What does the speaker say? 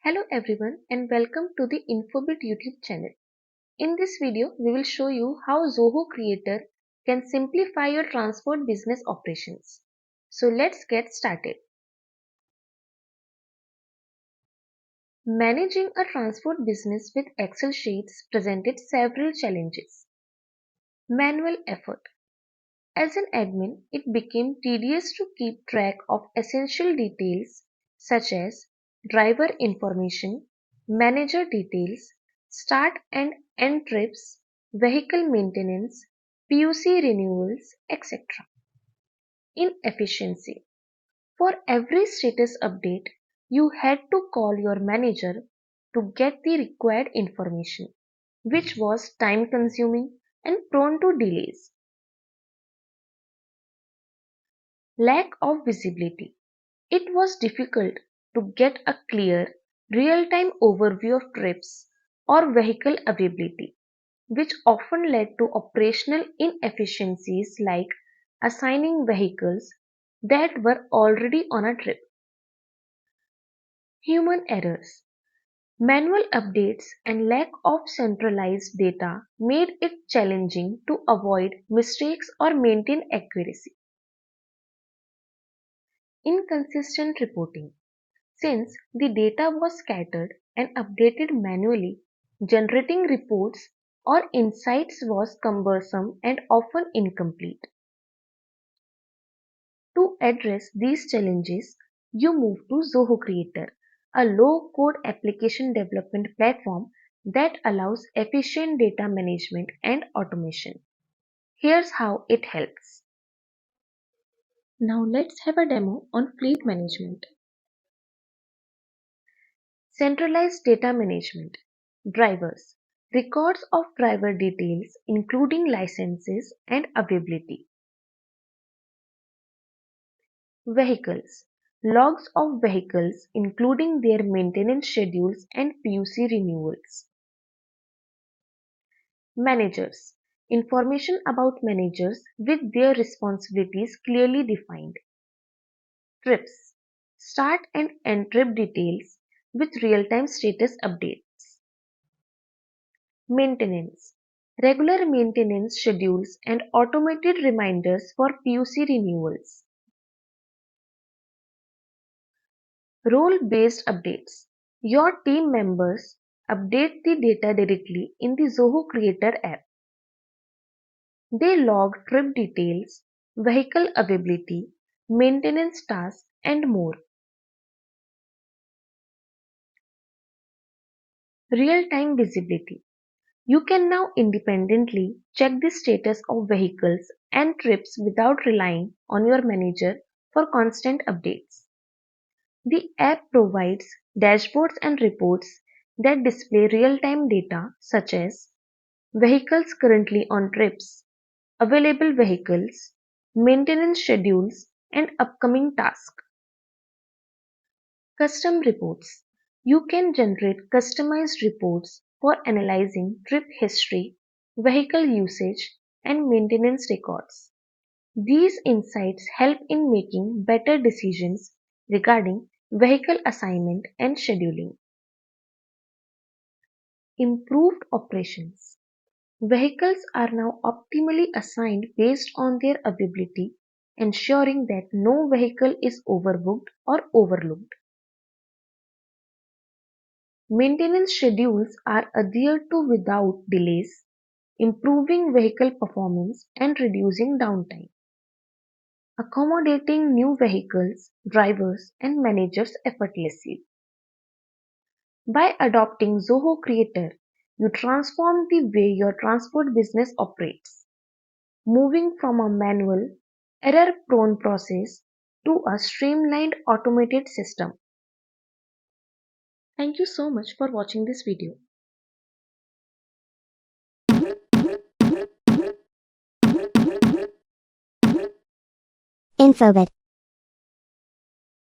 Hello everyone and welcome to the Infobyd YouTube channel. In this video, we will show you how Zoho Creator can simplify your transport business operations. So let's get started. Managing a transport business with Excel sheets presented several challenges. Manual effort. As an admin, it became tedious to keep track of essential details such as driver information, manager details, start and end trips, vehicle maintenance, PUC renewals, etc. Inefficiency. For every status update, you had to call your manager to get the required information, which was time consuming and prone to delays. Lack of visibility. It was difficult to get a clear, real-time overview of trips or vehicle availability, which often led to operational inefficiencies like assigning vehicles that were already on a trip. Human errors. Manual updates and lack of centralized data made it challenging to avoid mistakes or maintain accuracy. Inconsistent reporting. Since the data was scattered and updated manually, generating reports or insights was cumbersome and often incomplete. To address these challenges, you move to Zoho Creator, a low-code application development platform that allows efficient data management and automation. Here's how it helps. Now let's have a demo on fleet management. Centralized data management. Drivers. Records of driver details including licenses and availability. Vehicles. Logs of vehicles including their maintenance schedules and PUC renewals. Managers. Information about managers with their responsibilities clearly defined. Trips. Start and end trip details with real-time status updates. Maintenance. Regular maintenance schedules and automated reminders for PUC renewals. Role-based updates. Your team members update the data directly in the Zoho Creator app. They log trip details, vehicle availability, maintenance tasks, and more. Real-time visibility. You can now independently check the status of vehicles and trips without relying on your manager for constant updates. The app provides dashboards and reports that display real-time data such as vehicles currently on trips, available vehicles, maintenance schedules, and upcoming tasks. Custom reports. You can generate customized reports for analyzing trip history, vehicle usage, and maintenance records. These insights help in making better decisions regarding vehicle assignment and scheduling. Improved operations. Vehicles are now optimally assigned based on their availability, ensuring that no vehicle is overbooked or overlooked. Maintenance schedules are adhered to without delays, improving vehicle performance and reducing downtime. Accommodating new vehicles, drivers, and managers effortlessly. By adopting Zoho Creator, you transform the way your transport business operates, moving from a manual, error-prone process to a streamlined automated system. Thank you so much for watching this video. Infobyd.